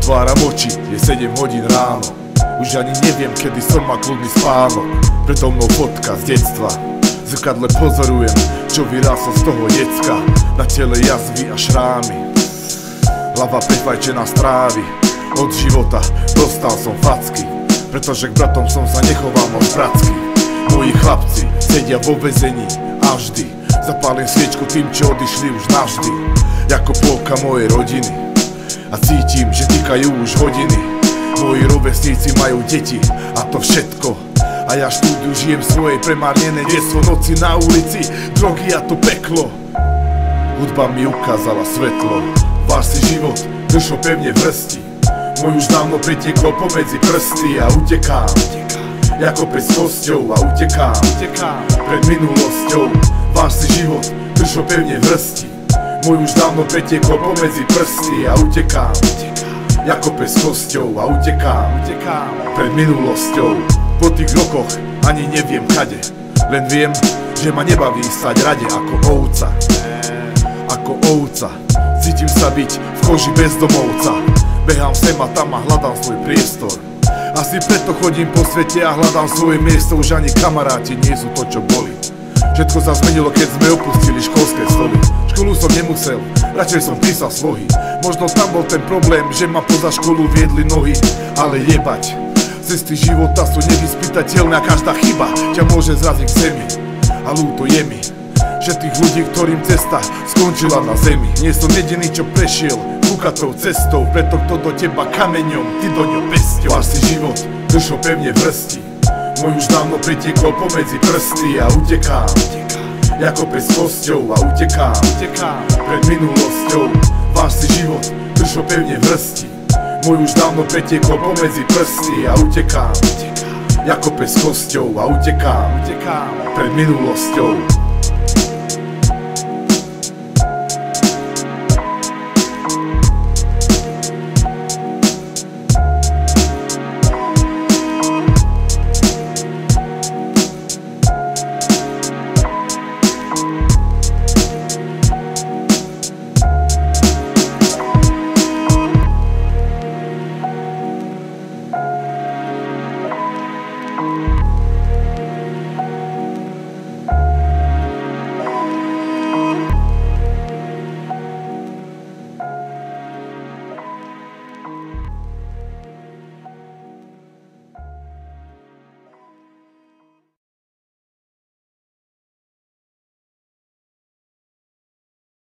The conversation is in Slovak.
Otváram oči, je 7 hodín ráno. Už ani neviem, kedy som mal kľudný spánok. Preto mnou fotka z detstva. V zrkadle pozorujem, čo vyráslo z toho decka. Na tele jazvy a šrámy, hlava prefajčená z trávy. Od života dostal som facky, pretože k bratom som sa nechoval moc bratsky. Moji chlapci sedia vo väzení a vždy zapálim sviečku tým, čo odišli už navždy. Jako polka mojej rodiny a cítim, že týkajú už hodiny. Moji rovesníci majú deti a to všetko, a ja štúdiu žijem svoje premárnené detstvo. Noci na ulici, drogy a to peklo. Hudba mi ukázala svetlo. Váš si život držo pevne v hrsti. Môj už dávno pritieklo pomedzi prsty a utekám, jako pes s kosťou a utekám pred minulosťou. Váš si život držo pevne v hrsti. Môj už dávno pretieklo pomedzi prsty a utekám, jako pes s kosťou a utekám pred minulosťou. Po tých rokoch ani neviem kade, len viem, že ma nebaví stať rade ako ovca. Ako ovca cítim sa byť v koži bezdomovca. Behám sem a tam a hľadám svoj priestor. Asi preto chodím po svete a hľadám svoje miesto. Už ani kamaráti nie sú to, čo boli. Všetko sa zmenilo, keď sme opustili školské stoly. Školu som nemusel, radšej som písal slohy. Možno tam bol ten problém, že ma poza školu viedli nohy. Ale jebať, cesty života sú nevyspytateľné a každá chyba ťa môže zraziť k zemi. A ľúto je mi, že tých ľudí, ktorým cesta skončila na zemi. Nie som jediný, čo prešiel kúkatou cestou, preto kto do teba kameňom, ty do ňo pesťou. Váš si život držo pevne v hrsti. Môj už dávno pritiekol pomedzi prsty a utekám, jako pes s kosťou a utekám pred minulosťou. Váš si život držo pevne v hrsti. Môj už dávno pretiekol pomedzi prsty a utekám, jako pes s kosťou a utekám pred minulosťou.